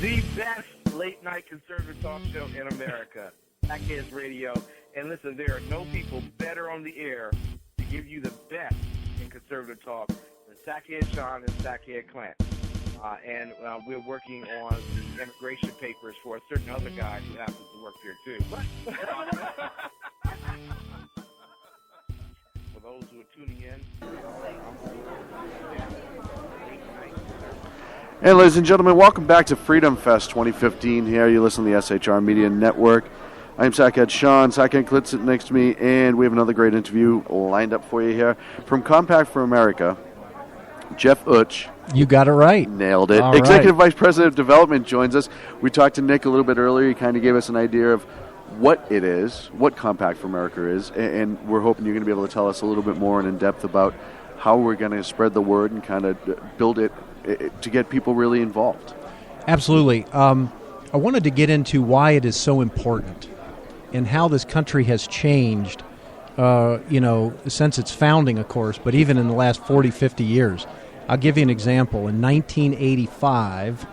The best late-night conservative talk show in America, Sackheads Radio. And listen, there are no people better on the air to give you the best in conservative talk than Sackhead Sean and Sackhead Clint. And we're working on the immigration papers for a certain other guy who happens to work here, too. For those who are tuning in, Hey, ladies and gentlemen, welcome back to Freedom Fest 2015 here. You listen to the SHR Media Network. I'm Sackhead Sean. Sackhead Clint sitting next to me, and we have another great interview lined up for you here. From Compact for America, Jeff Utsch. You got it right. Nailed it. All Executive right. Vice President of Development joins us. We talked to Nick a little bit earlier. He kind of gave us an idea of what it is, what Compact for America is, and we're hoping you're going to be able to tell us a little bit more and in depth about how we're going to spread the word and kind of build it to get people really involved. Absolutely. I wanted to get into why it is so important and how this country has changed, since its founding, of course, but even in the last 40, 50 years. I'll give you an example. In 1985,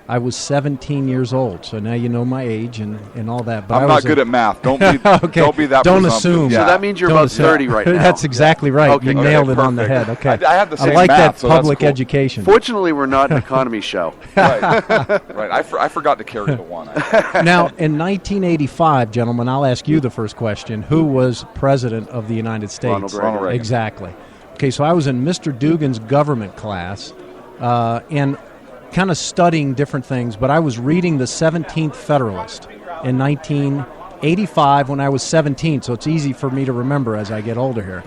I was 17 years old, so now you know my age and all that. But I'm not good at math. Don't be, okay. don't be that Don't presumptive. assume. Yeah. So that means you're about 30 right now. That's exactly right. Okay, you okay, nailed it on the perfect. head. Okay. I had the same like math, that so that's public cool. education. Fortunately, we're not an economy show. Right. I forgot to carry the one. Now, in 1985, gentlemen, I'll ask you the first question. Who was president of the United States? Ronald Reagan. Exactly. Okay, so I was in Mr. Dugan's government class and kind of studying different things, but I was reading the 17th Federalist in 1985 when I was 17, so it's easy for me to remember as I get older here.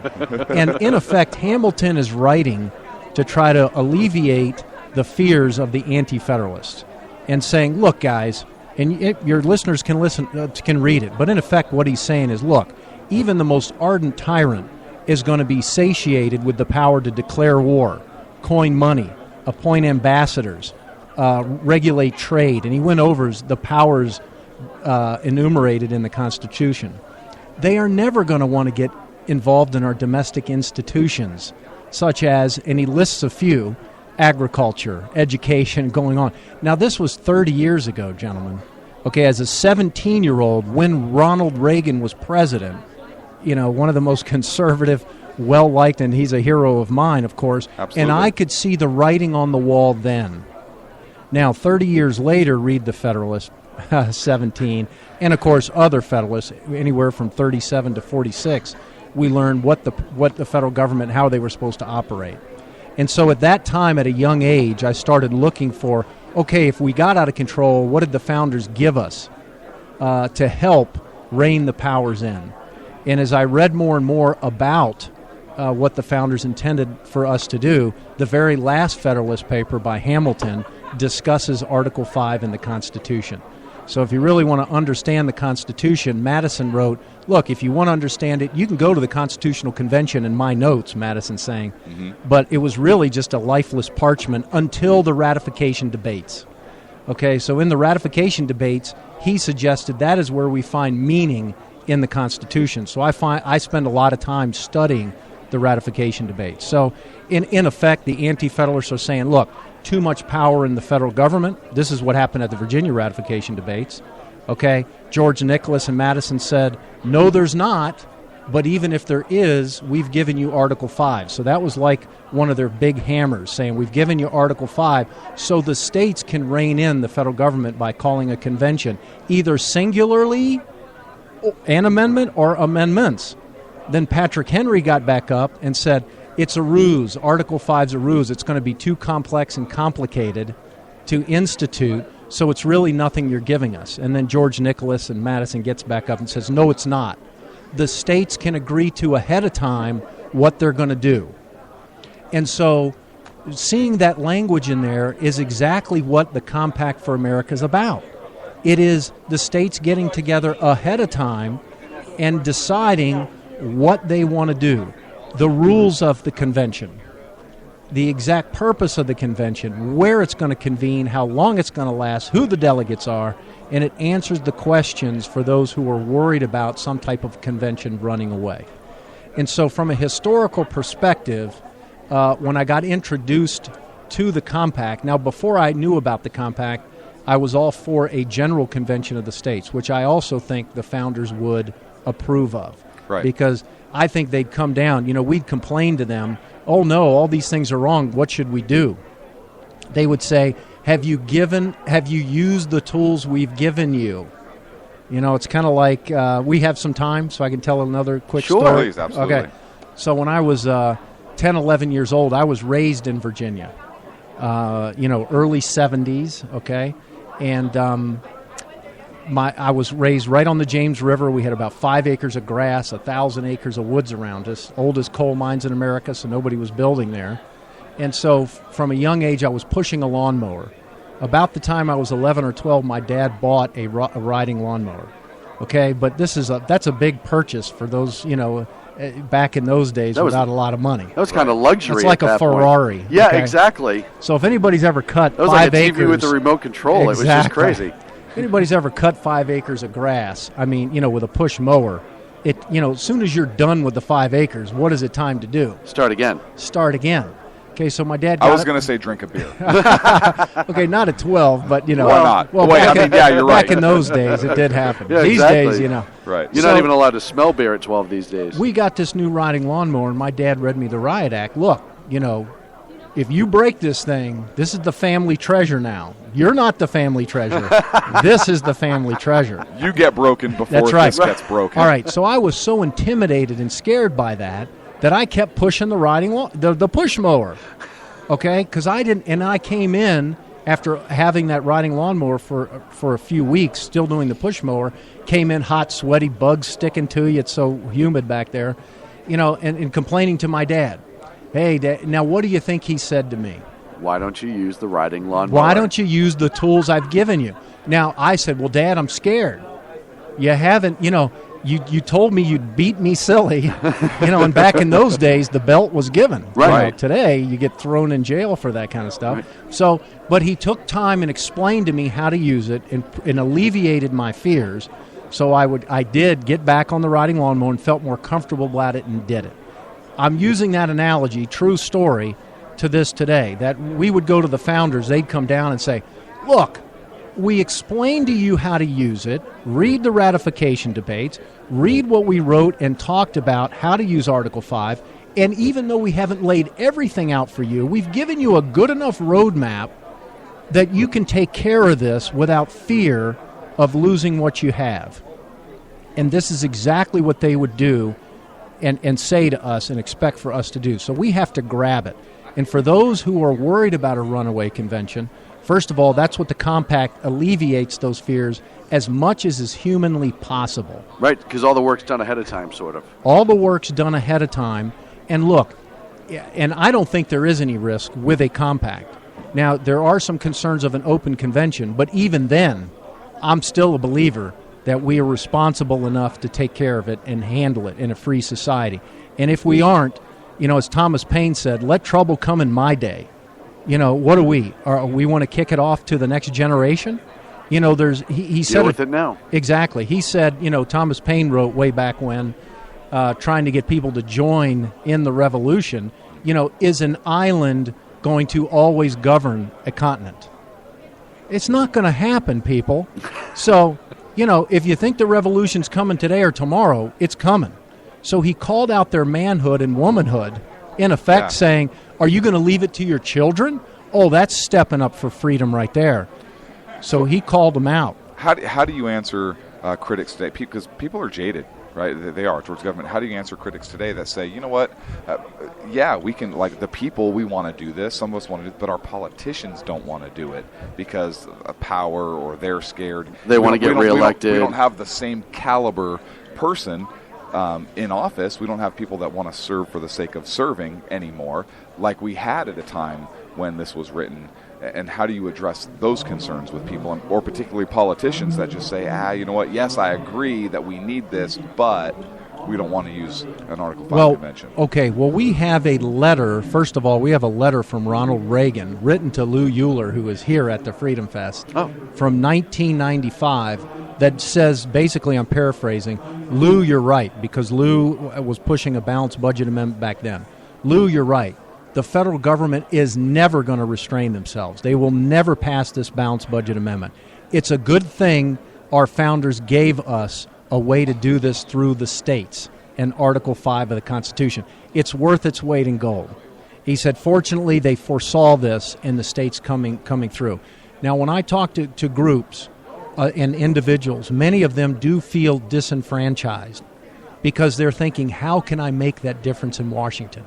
And in effect, Hamilton is writing to try to alleviate the fears of the anti-Federalists and saying, look, guys, and your listeners can read it, but in effect what he's saying is, look, even the most ardent tyrant is going to be satiated with the power to declare war, coin money, appoint ambassadors, regulate trade, and he went over the powers enumerated in the Constitution. They are never going to want to get involved in our domestic institutions, such as, and he lists a few, agriculture, education, going on. Now, this was 30 years ago, gentlemen. Okay, as a 17-year-old, when Ronald Reagan was president, one of the most conservative, well-liked, and he's a hero of mine, of course. Absolutely. And I could see the writing on the wall then. Now, 30 years later, read the Federalist, 17, and, of course, other Federalists, anywhere from 37 to 46, we learned what the federal government, how they were supposed to operate. And so at that time, at a young age, I started looking for, okay, if we got out of control, what did the founders give us to help rein the powers in? And as I read more and more about what the founders intended for us to do, the very last Federalist paper by Hamilton discusses Article 5 in the Constitution. So if you really want to understand the Constitution, Madison wrote, look, if you want to understand it, you can go to the Constitutional Convention in my notes, Madison saying. Mm-hmm. But it was really just a lifeless parchment until the ratification debates. Okay, so in the ratification debates, he suggested that is where we find meaning in the Constitution. So I spend a lot of time studying the ratification debates. So in effect, the anti-federalists are saying, look, too much power in the federal government. This is what happened at the Virginia ratification debates. Okay, George Nicholas and Madison said, no, there's not, but even if there is, we've given you Article 5. So that was like one of their big hammers, saying we've given you Article 5 so the states can rein in the federal government by calling a convention, either singularly an amendment or amendments. Then Patrick Henry got back up and said, it's a ruse. Article 5's a ruse. It's going to be too complex and complicated to institute, so it's really nothing you're giving us. And then George Nicholas and Madison gets back up and says, no, it's not. The states can agree to ahead of time what they're going to do. And so seeing that language in there is exactly what the Compact for America is about. It is the states getting together ahead of time and deciding what they want to do, the rules of the convention, the exact purpose of the convention, where it's going to convene, how long it's going to last, who the delegates are, and it answers the questions for those who are worried about some type of convention running away. And so from a historical perspective, when I got introduced to the Compact, now before I knew about the Compact, I was all for a general convention of the states, which I also think the founders would approve of. Right. Because I think they'd come down, we'd complain to them, oh no, all these things are wrong, what should we do? They would say, have you used the tools we've given you? It's kind of like, we have some time, so I can tell another quick story. Sure, please, absolutely. Okay. So when I was 10, 11 years old, I was raised in Virginia, early 70s, okay? And I was raised right on the James River. We had about 5 acres of grass, 1,000 acres of woods around us, oldest coal mines in America, so nobody was building there. And so from a young age, I was pushing a lawnmower. About the time I was 11 or 12, my dad bought a riding lawnmower. Okay, but that's a big purchase for those, back in those days without a lot of money. That was kind of luxury. It's like at a that Ferrari. Point. Yeah, okay? exactly. So if anybody's ever cut 5 acres... That was like a TV with the remote control. Exactly. It was just crazy. If anybody's ever cut 5 acres of grass, with a push mower, as soon as you're done with the 5 acres, what is it time to do? Start again. Okay, so my dad. I was going to say drink a beer. Okay, not at 12, but Why not? Well, you're right. Back in those days, it did happen. Yeah, These exactly. days, Right. You're not even allowed to smell beer at 12 these days. We got this new riding lawnmower, and my dad read me the riot act. Look, if you break this thing, this is the family treasure now. You're not the family treasure. This is the family treasure. You get broken before That's right. this gets broken. All right, so I was so intimidated and scared by that I kept pushing the push mower. Okay, because I came in after having that riding lawnmower for a few weeks, still doing the push mower, came in hot, sweaty, bugs sticking to you, it's so humid back there, and complaining to my dad. Hey, Dad, now what do you think he said to me? Why don't you use the riding lawnmower? Why don't you use the tools I've given you? Now, I said, well, Dad, I'm scared. You haven't, You told me you'd beat me silly, and back in those days, the belt was given. Right. Today, you get thrown in jail for that kind of stuff. Right. So, but he took time and explained to me how to use it and alleviated my fears. So I did get back on the riding lawnmower and felt more comfortable about it and did it. I'm using that analogy, true story, to this today, that we would go to the founders, they'd come down and say, look, we explained to you how to use it, read the ratification debates, read what we wrote and talked about how to use Article 5, and even though we haven't laid everything out for you, we've given you a good enough roadmap that you can take care of this without fear of losing what you have. And this is exactly what they would do and say to us and expect for us to do. So we have to grab it. And for those who are worried about a runaway convention, first of all, that's what the compact alleviates those fears as much as is humanly possible. Right, because all the work's done ahead of time, sort of. All the work's done ahead of time. And look, and I don't think there is any risk with a compact. Now, there are some concerns of an open convention, but even then, I'm still a believer that we are responsible enough to take care of it and handle it in a free society. And if we aren't, as Thomas Paine said, let trouble come in my day. What do we? We want to kick it off to the next generation? He said deal with it now. Exactly. He said, Thomas Paine wrote way back when, trying to get people to join in the revolution, is an island going to always govern a continent? It's not going to happen, people. So, if you think the revolution's coming today or tomorrow, it's coming. So he called out their manhood and womanhood, in effect saying, are you going to leave it to your children? Oh, that's stepping up for freedom right there. So he called them out. How do you answer critics today? Because people are jaded, right? They are towards government. How do you answer critics today that say, you know what, we can, like the people, we want to do this. Some of us want to do it, but our politicians don't want to do it because of power or they're scared. They want to get reelected. We don't have the same caliber person in office. We don't have people that want to serve for the sake of serving anymore like we had at a time when this was written. And how do you address those concerns with people, or particularly politicians that just say, you know what, yes, I agree that we need this, but we don't want to use an Article 5 convention? Okay, we have a letter. First of all, we have a letter from Ronald Reagan written to Lou Euler, who was here at the Freedom Fest, from 1995, that says, basically, I'm paraphrasing, Lou, you're right, because Lou was pushing a balanced budget amendment back then. Lou, you're right. the federal government is never going to restrain themselves. They will never pass this balanced budget amendment. It's a good thing our founders gave us a way to do this through the states and Article 5 of the Constitution. It's worth its weight in gold. He said, fortunately, they foresaw this in the states coming through. Now, when I talk to groups and individuals, many of them do feel disenfranchised because they're thinking, how can I make that difference in Washington?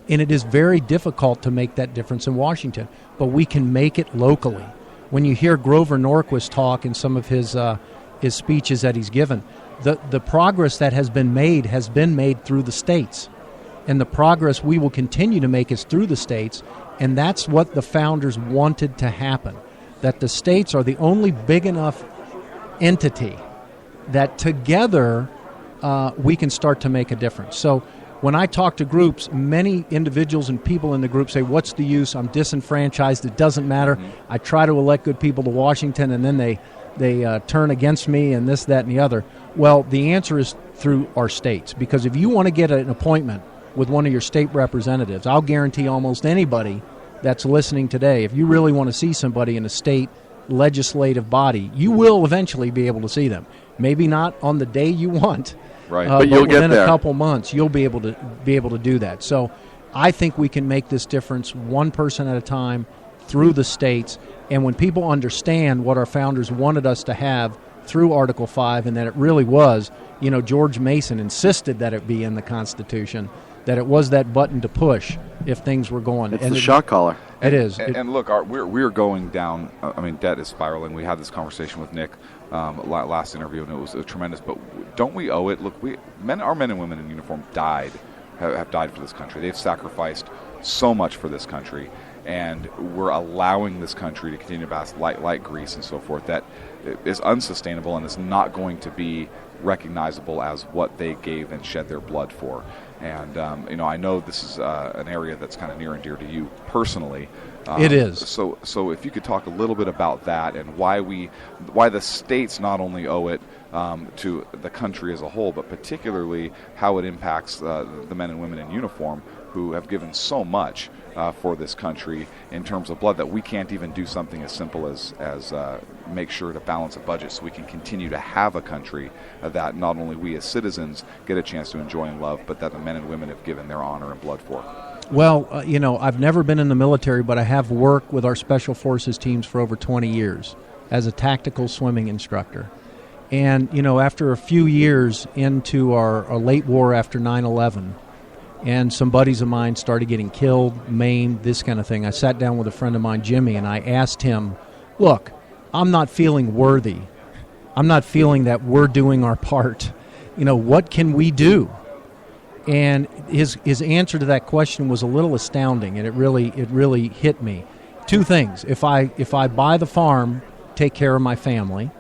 And it is very difficult to make that difference in Washington, but we can make it locally. When you hear Grover Norquist talk in some of his speeches that he's given, the progress that has been made through the states. And the progress we will continue to make is through the states, and that's what the founders wanted to happen, that the states are the only big enough entity that together we can start to make a difference. So when I talk to groups, many individuals and people in the group say, what's the use? I'm disenfranchised. It doesn't matter. Mm-hmm. I try to elect good people to Washington, and then they turn against me and this, that, and the other. Well, the answer is through our states, because if you want to get an appointment with one of your state representatives, I'll guarantee almost anybody that's listening today, if you really want to see somebody in a state legislative body, you will eventually be able to see them. Maybe not on the day you want, right? But you'll within get there. A couple months, you'll be able to do that. So I think we can make this difference one person at a time through the states. And when people understand what our founders wanted us to have through Article 5, and that it really was, George Mason insisted that it be in the Constitution, that it was that button to push if things were going. It's the shot collar. It is. And look, we're going down. Debt is spiraling. We had this conversation with Nick last interview, and it was tremendous. But don't we owe it? Look, our men and women in uniform have died for this country. They've sacrificed so much for this country, and we're allowing this country to continue to pass like Greece and so forth. That is unsustainable and is not going to be recognizable as what they gave and shed their blood for. And I know this is an area that's kind of near and dear to you personally. It is. So if you could talk a little bit about that and why the states not only owe it to the country as a whole, but particularly how it impacts the men and women in uniform who have given so much for this country in terms of blood, that we can't even do something as simple as make sure to balance a budget so we can continue to have a country that not only we as citizens get a chance to enjoy and love, but that the men and women have given their honor and blood for. Well, I've never been in the military, but I have worked with our Special Forces teams for over 20 years as a tactical swimming instructor. And, after a few years into our late war after 9/11, and some buddies of mine started getting killed, maimed, this kind of thing, I sat down with a friend of mine, Jimmy, and I asked him, look, I'm not feeling worthy. I'm not feeling that we're doing our part. What can we do? And his answer to that question was a little astounding, and it really hit me. Two things: if I buy the farm, take care of my family,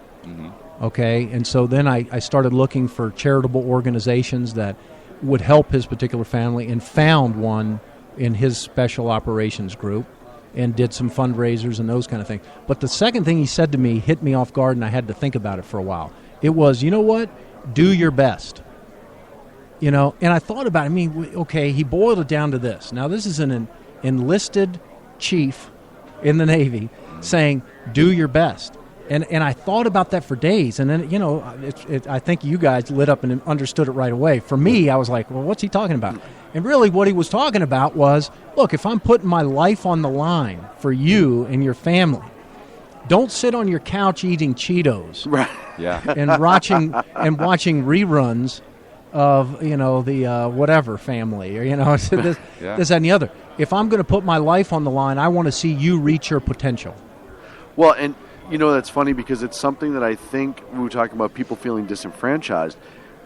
okay. And so then I started looking for charitable organizations that would help his particular family, and found one in his special operations group, and did some fundraisers and those kind of things. But the second thing he said to me hit me off guard, and I had to think about it for a while. It was, you know what? Do your best. And I thought about it. Okay, he boiled it down to this. Now, this is an enlisted chief in the Navy saying, do your best. And I thought about that for days. And then, I think you guys lit up and understood it right away. For me, I was like, well, what's he talking about? And really what he was talking about was, look, if I'm putting my life on the line for you and your family, don't sit on your couch eating Cheetos. Right. Yeah. And watching reruns of, the whatever family, or, this, this, that, and the other. If I'm going to put my life on the line, I want to see you reach your potential. Well, and that's funny, because it's something that I think, we were talking about people feeling disenfranchised,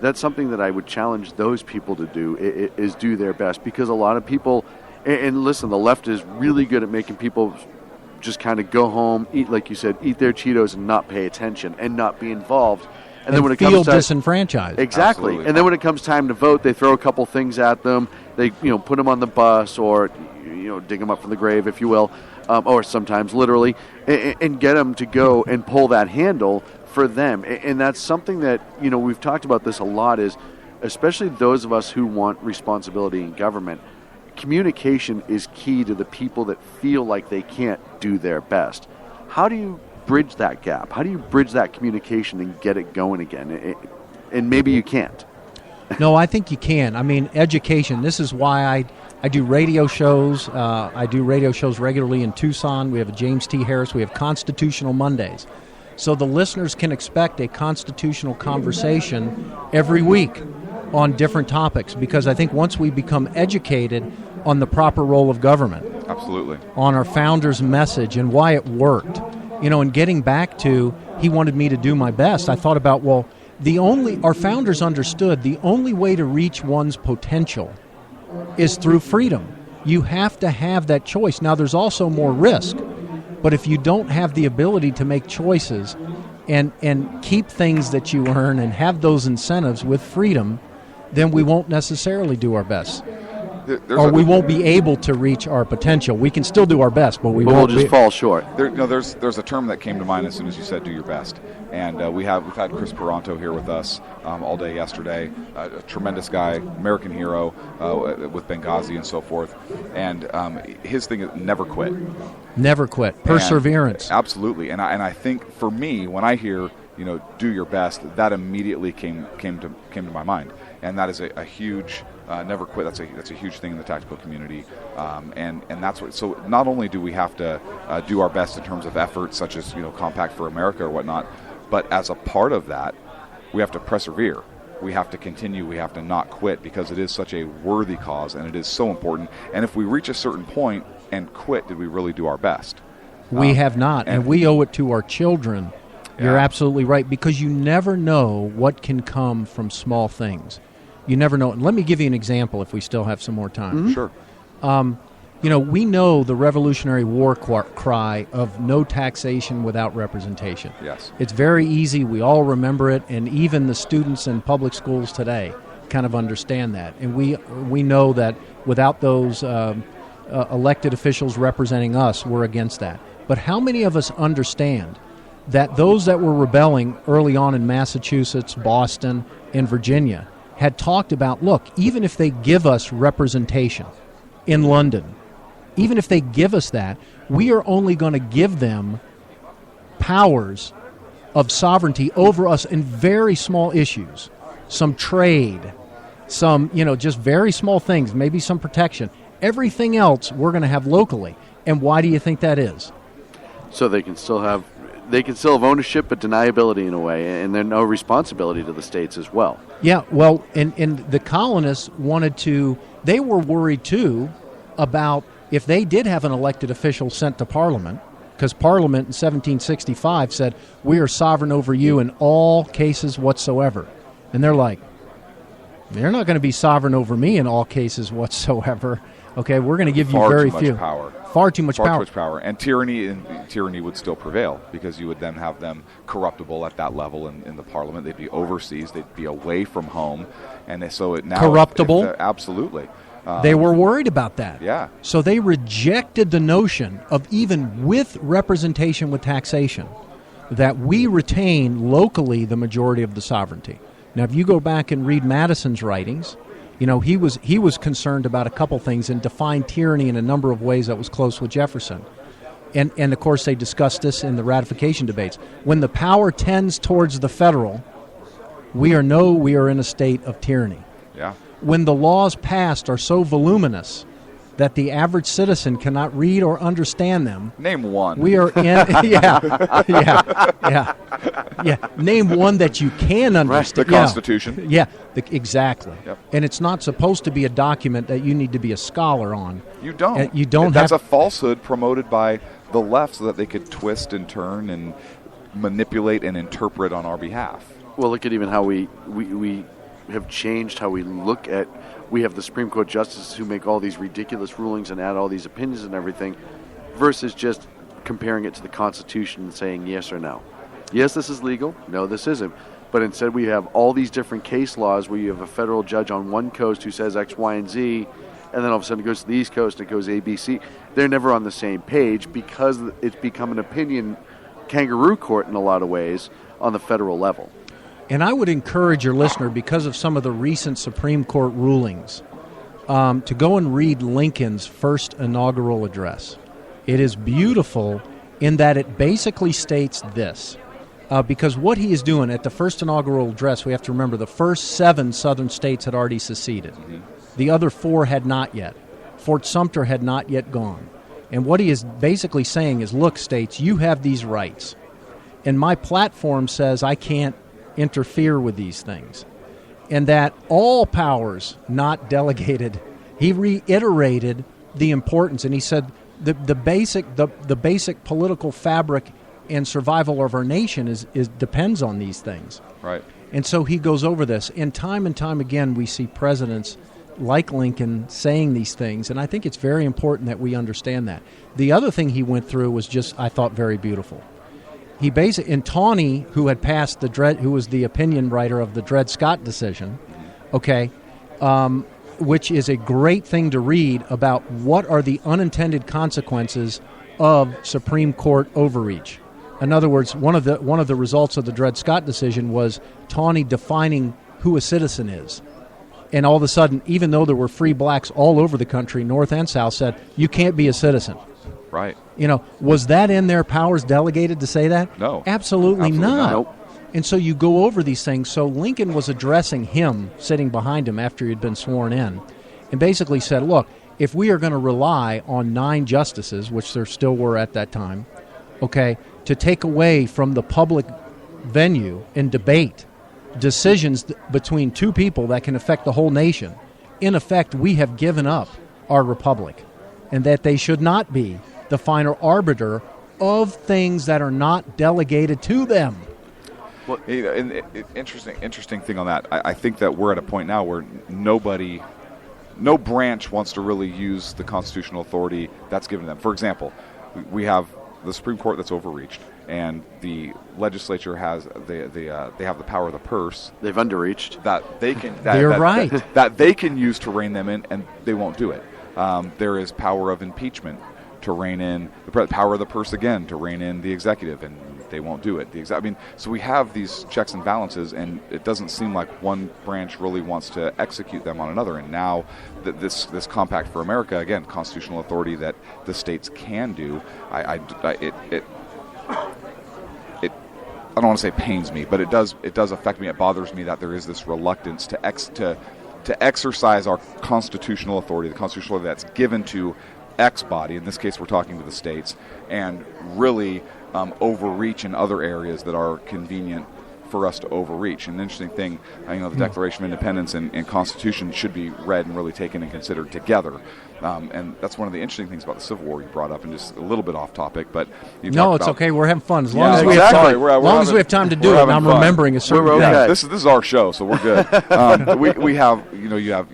that's something that I would challenge those people to do, is do their best. Because a lot of people, and listen, the left is really good at making people just kind of go home, eat, like you said, eat their Cheetos and not pay attention and not be involved. And then when it comes to disenfranchised. Exactly. Absolutely. And then when it comes time to vote, they throw a couple things at them. They, put them on the bus, or, dig them up from the grave, if you will. Or sometimes literally, and get them to go and pull that handle for them. And that's something that, we've talked about this a lot, is especially those of us who want responsibility in government, communication is key to the people that feel like they can't do their best. How do you bridge that gap? How do you bridge that communication and get it going again? And maybe you can't. No, I think you can. I mean, education. This is why I do radio shows. I do radio shows regularly in Tucson. We have a James T. Harris. We have Constitutional Mondays. So the listeners can expect a constitutional conversation every week on different topics, because I think once we become educated on the proper role of government, absolutely, on our founder's message and why it worked, and getting back to, he wanted me to do my best, I thought about, well, our founders understood the only way to reach one's potential is through freedom. You have to have that choice. Now, there's also more risk, but if you don't have the ability to make choices and keep things that you earn and have those incentives with freedom, then we won't necessarily do our best. We won't be able to reach our potential. We can still do our best, but we'll just fall short. There's a term that came to mind as soon as you said "do your best," and we've had Chris Peranto here with us all day yesterday. A tremendous guy, American hero with Benghazi and so forth. And his thing is never quit. Never quit. Perseverance. And, absolutely. And I think for me, when I hear do your best, that immediately came to my mind, and that is a huge. Never quit. That's a huge thing in the tactical community, and that's what. So not only do we have to do our best in terms of efforts, such as Compact for America or whatnot, but as a part of that, we have to persevere. We have to continue. We have to not quit, because it is such a worthy cause and it is so important. And if we reach a certain point and quit, did we really do our best? We have not, and we owe it to our children. You're absolutely right, because you never know what can come from small things. You never know. And let me give you an example if we still have some more time. Mm-hmm. Sure. We know the Revolutionary War cry of no taxation without representation. Yes. It's very easy. We all remember it, and even the students in public schools today kind of understand that. And we know that without those elected officials representing us, we're against that. But how many of us understand that those that were rebelling early on in Massachusetts, Boston, and Virginia had talked about, look, even if they give us representation in London, even if they give us that, we are only going to give them powers of sovereignty over us in very small issues, some trade, some, just very small things, maybe some protection. Everything else we're going to have locally. And why do you think that is? So they can still have ownership, but deniability in a way, and then no responsibility to the states as well. Yeah, well, and the colonists they were worried too about if they did have an elected official sent to Parliament, because Parliament in 1765 said, we are sovereign over you in all cases whatsoever. And they're like, they're not going to be sovereign over me in all cases whatsoever. Okay, we're going to give you very few. Far too much power. And tyranny would still prevail, because you would then have them corruptible at that level in the Parliament. They'd be overseas. They'd be away from home. And so it now... Corruptible? Absolutely. They were worried about that. Yeah. So they rejected the notion of, even with representation with taxation, that we retain locally the majority of the sovereignty. Now, if you go back and read Madison's writings, he was concerned about a couple things and defined tyranny in a number of ways that was close with Jefferson. And of course, they discussed this in the ratification debates. When the power tends towards the federal, we are in a state of tyranny. Yeah. When the laws passed are so voluminous that the average citizen cannot read or understand them. Name one. We are in, yeah. Name one that you can understand. The Constitution. Yeah, exactly. Yep. And it's not supposed to be a document that you need to be a scholar on. You don't. You don't. That's a falsehood promoted by the left so that they could twist and turn and manipulate and interpret on our behalf. Well, look at even how we have changed how we look at. We have the Supreme Court justices who make all these ridiculous rulings and add all these opinions and everything, versus just comparing it to the Constitution and saying yes or no. Yes, this is legal. No, this isn't. But instead we have all these different case laws where you have a federal judge on one coast who says X, Y, and Z, and then all of a sudden it goes to the East Coast and it goes A, B, C. They're never on the same page because it's become an opinion kangaroo court in a lot of ways on the federal level. And I would encourage your listener, because of some of the recent Supreme Court rulings, to go and read Lincoln's first inaugural address. It is beautiful in that it basically states this. Because what he is doing at the first inaugural address, we have to remember the first 7 southern states had already seceded. Mm-hmm. The other 4 had not yet. Fort Sumter had not yet gone. And what he is basically saying is, look, states, you have these rights. And my platform says I can't interfere with these things. And that all powers not delegated, he reiterated the importance. And he said the basic political fabric and survival of our nation is depends on these things. Right. And so he goes over this. And time again, we see presidents like Lincoln saying these things, and I think it's very important that we understand that. The other thing he went through was just, I thought, very beautiful. He basically, and Tawney, who had passed who was the opinion writer of the Dred Scott decision, which is a great thing to read about what are the unintended consequences of Supreme Court overreach. In other words, one of the results of the Dred Scott decision was Tawney defining who a citizen is. And all of a sudden, even though there were free blacks all over the country, North and South, said, you can't be a citizen. Right. Was that in their powers delegated to say that? No. Absolutely not. Nope. And so you go over these things. So Lincoln was addressing him, sitting behind him after he had been sworn in, and basically said, look, if we are going to rely on 9 justices, which there still were at that time, to take away from the public venue and debate decisions between 2 people that can affect the whole nation, in effect, we have given up our republic, and that they should not be the final arbiter of things that are not delegated to them. Well, interesting thing on that. I think that we're at a point now where no branch wants to really use the constitutional authority that's given them. For example, we have the Supreme Court that's overreached, and the legislature has they have the power of the purse. They've underreached. That they can. Right. That they can use to rein them in, and they won't do it. There is power of impeachment to rein in the power of the purse again to rein in the executive, and they won't do it. So we have these checks and balances, and it doesn't seem like one branch really wants to execute them on another. And now this Compact for America, again, constitutional authority that the states can do. I don't want to say pains me, but it does affect me. It bothers me that there is this reluctance to exercise our constitutional authority, the constitutional authority that's given to X body. In this case, we're talking to the states, and really overreach in other areas that are convenient for us to overreach. And an interesting thing, the Declaration of Independence and Constitution should be read and really taken and considered together. And that's one of the interesting things about the Civil War you brought up, and just a little bit off topic, but no, it's okay. We're having fun as long as we have time to do it. And I'm remembering a certain thing. Okay. This is our show, so we're good. We have you have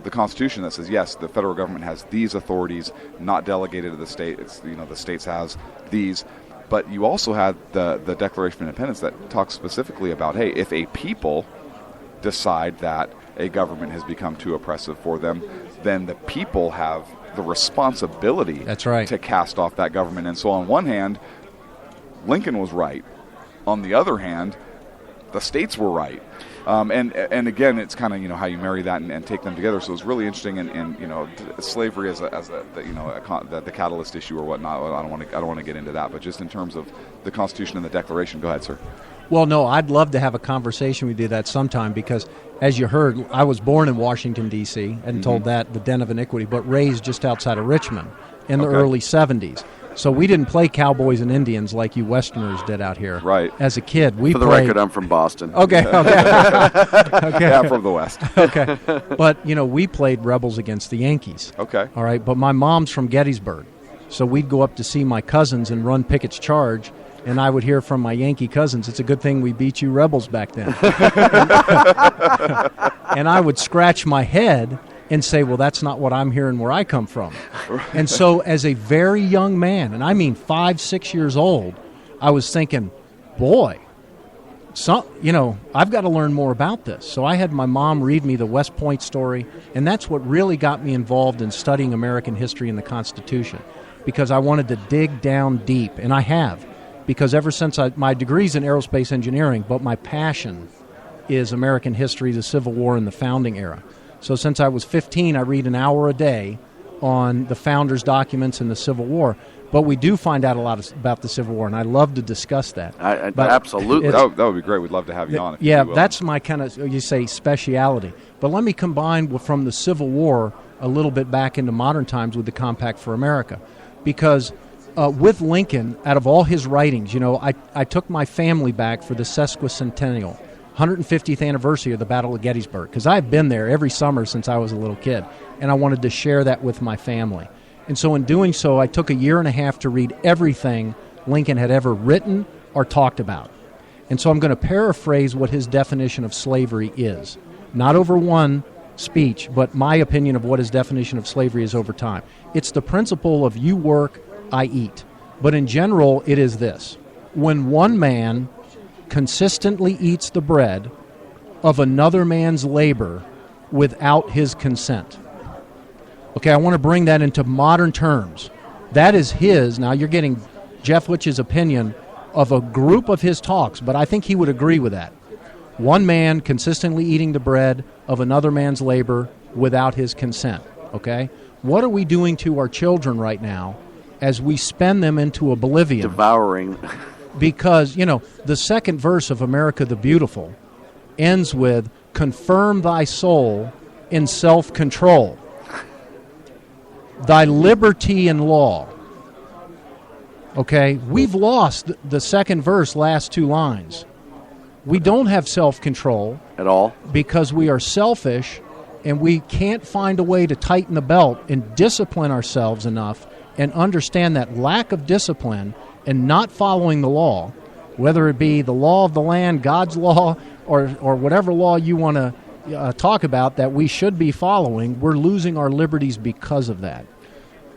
the Constitution that says yes, the federal government has these authorities, not delegated to the state. It's the states has these. But you also had the Declaration of Independence that talks specifically about, hey, if a people decide that a government has become too oppressive for them, then the people have the responsibility to cast off that government. And so on one hand, Lincoln was right. On the other hand, the states were right. And again, it's kind of how you marry that and take them together. So it's really interesting, and slavery as the catalyst issue or whatnot. I don't want to get into that, but just in terms of the Constitution and the Declaration, go ahead, sir. Well, no, I'd love to have a conversation with you that sometime, because as you heard, I was born in Washington D.C. and told that the den of iniquity, but raised just outside of Richmond in the early 70s. So we didn't play cowboys and Indians like you Westerners did out here. Right. As a kid, we For the played... record, I'm from Boston. Okay. Yeah, from the West. Okay. But, we played Rebels against the Yankees. Okay. All right. But my mom's from Gettysburg. So we'd go up to see my cousins and run Pickett's Charge, and I would hear from my Yankee cousins, it's a good thing we beat you Rebels back then. And I would scratch my head and say, well, that's not what I'm hearing where I come from. And so as a very young man, and I mean 5, 6 years old, I was thinking, boy, I've got to learn more about this. So I had my mom read me the West Point story, and that's what really got me involved in studying American history and the Constitution, because I wanted to dig down deep, and I have, because ever since my degree's in aerospace engineering, but my passion is American history, the Civil War, and the founding era. So since I was 15, I read an hour a day on the founders' documents and the Civil War. But we do find out a lot about the Civil War, and I love to discuss that. Absolutely. That would be great. We'd love to have you on. Yeah, that's my kind of, you say, speciality. But let me combine from the Civil War a little bit back into modern times with the Compact for America. Because with Lincoln, out of all his writings, I took my family back for the sesquicentennial, 150th anniversary of the Battle of Gettysburg, because I've been there every summer since I was a little kid, and I wanted to share that with my family. And so in doing so, I took a year and a half to read everything Lincoln had ever written or talked about. And so I'm going to paraphrase what his definition of slavery is. Not over one speech, but my opinion of what his definition of slavery is over time. It's the principle of you work, I eat. But in general, it is this. When one man consistently eats the bread of another man's labor without his consent. Okay, I want to bring that into modern terms. That is his. Now, you're getting Jeff Litch's opinion of a group of his talks, but I think he would agree with that. One man consistently eating the bread of another man's labor without his consent. Okay? What are we doing to our children right now as we spend them into oblivion? Devouring. Because, the second verse of America the Beautiful ends with, confirm thy soul in self-control. Thy liberty and law. Okay? We've lost the second verse, last two lines. We don't have self-control. At all? Because we are selfish, and we can't find a way to tighten the belt and discipline ourselves enough and understand that lack of discipline and not following the law, whether it be the law of the land, God's law, or whatever law you want to talk about that we should be following, we're losing our liberties because of that.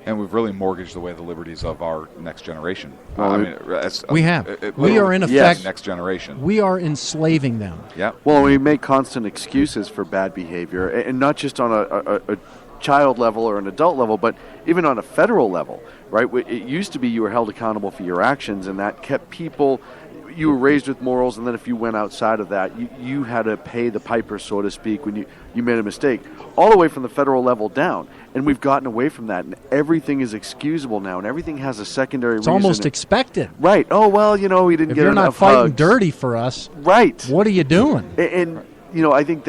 And we've really mortgaged away the liberties of our next generation. We have. We are, in effect, next generation. We are enslaving them. Yeah. Well, we make constant excuses for bad behavior, and not just on a child level or an adult level, but even on a federal level, right? It used to be you were held accountable for your actions, and that kept people... You were raised with morals, and then if you went outside of that, you had to pay the piper, so to speak, when you made a mistake, all the way from the federal level down. And we've gotten away from that, and everything is excusable now, and everything has a secondary reason. It's almost expected. Right. Oh, well, we didn't get enough hugs. If you're not fighting dirty for us, right? What are you doing? And I think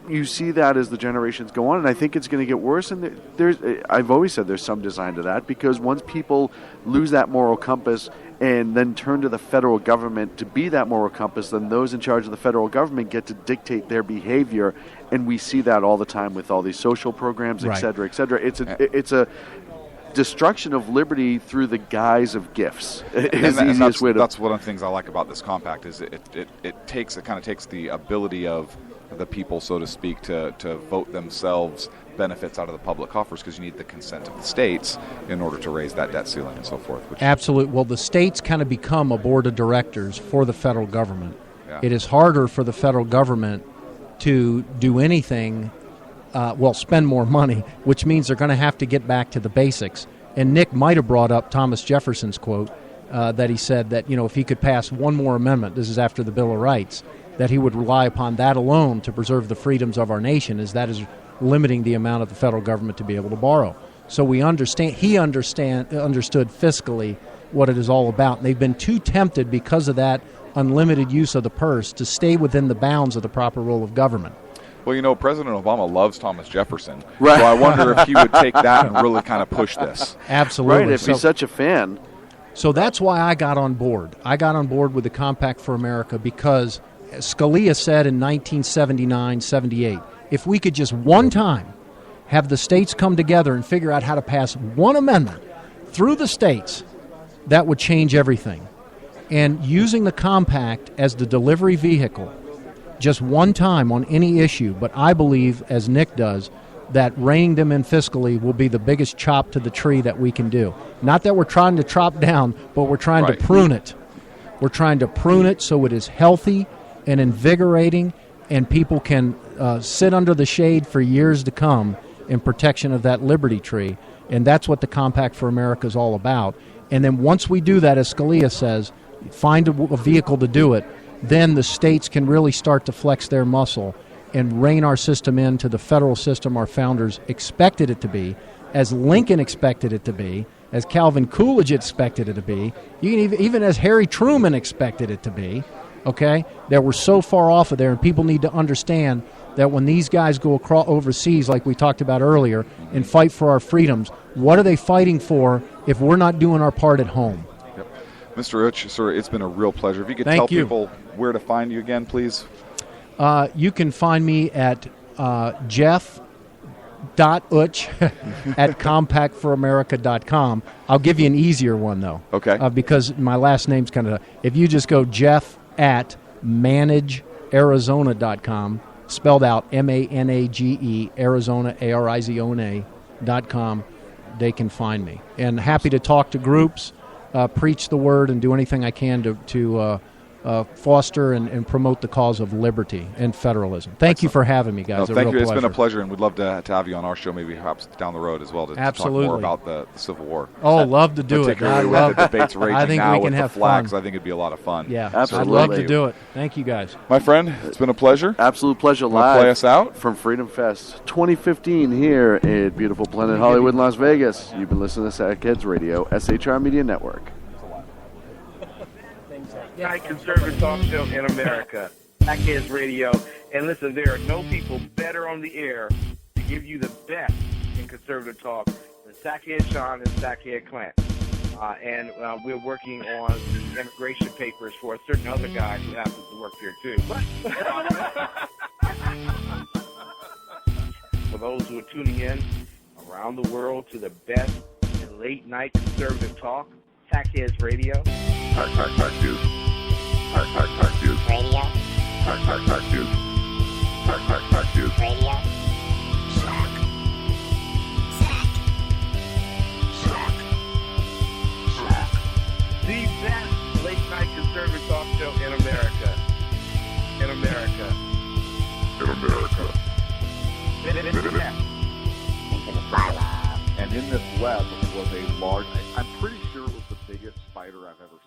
you see that as the generations go on, and I think it's going to get worse. And I've always said there's some design to that, because once people lose that moral compass and then turn to the federal government to be that moral compass, then those in charge of the federal government get to dictate their behavior, and we see that all the time with all these social programs, et cetera, et cetera. It's a destruction of liberty through the guise of gifts. That's one of the things I like about this compact is it kind of takes the ability of the people, so to speak, to vote themselves benefits out of the public coffers, because you need the consent of the states in order to raise that debt ceiling and so forth. Absolutely. Well, the states kind of become a board of directors for the federal government. Yeah. It is harder for the federal government to do anything, spend more money, which means they're going to have to get back to the basics. And Nick might have brought up Thomas Jefferson's quote that he said that, if he could pass one more amendment, this is after the Bill of Rights, that he would rely upon that alone to preserve the freedoms of our nation, as that is limiting the amount of the federal government to be able to borrow. So he understood fiscally what it is all about. And they've been too tempted, because of that unlimited use of the purse, to stay within the bounds of the proper role of government. Well, President Obama loves Thomas Jefferson. Right. So I wonder if he would take that and really kind of push this. Absolutely. Right, if he's such a fan. So that's why I got on board. I got on board with the Compact for America because Scalia said in 1979-78, if we could just one time have the states come together and figure out how to pass one amendment through the states, that would change everything. And using the compact as the delivery vehicle, just one time on any issue, but I believe, as Nick does, that reining them in fiscally will be the biggest chop to the tree that we can do. Not that we're trying to chop down, but we're trying to prune it. We're trying to prune it so it is healthy and invigorating, and people can sit under the shade for years to come in protection of that liberty tree. And that's what the Compact for America is all about. And then once we do that, as Scalia says, find a vehicle to do it, then the states can really start to flex their muscle and rein our system into the federal system our founders expected it to be, as Lincoln expected it to be, as Calvin Coolidge expected it to be, even as Harry Truman expected it to be, okay, that we're so far off of there, and people need to understand that when these guys go across overseas, like we talked about earlier, and fight for our freedoms, what are they fighting for if we're not doing our part at home? Yep. Mr. Utch, sir, it's been a real pleasure. If you could Thank you. people where to find you again, please. You can find me at Jeff.Utch at compactforamerica.com. I'll give you an easier one, though. Okay. Because my last name's kind of... If you just go Jeff at managearizona.com, spelled out MANAGE, Arizona, ARIZONA.com, they can find me. And happy to talk to groups, preach the word, and do anything I can to foster and promote the cause of liberty and federalism. Thank you for having me, guys. No, thank you. It's Been a pleasure, and we'd love to have you on our show, maybe perhaps down the road as well, to talk more about the Civil War. Oh, love to do it. Particularly with the debates raging now with the flags, fun. I think it'd be a lot of fun. Yeah, absolutely. I'd love to do it. Thank you, guys. My friend, it's been a pleasure. Absolute pleasure. Live. Play us out from Freedom Fest 2015 here at beautiful Planet Hollywood, Las Vegas. You've been listening to Sac Kids Radio, SHR Media Network. Night conservative talk show in America, Sackheads Radio. And listen, there are no people better on the air to give you the best in conservative talk than Sackhead Sean and Sackhead Clint. And we're working on immigration papers for a certain other guy who happens to work here too. For those who are tuning in around the world to the best in late night conservative talk, Sackheads Radio. News. Radio. News. News. Radio. Sack. The best late night conservative talk show in America. In America. And in this web was a large, I'm pretty sure it was the biggest spider I've ever seen.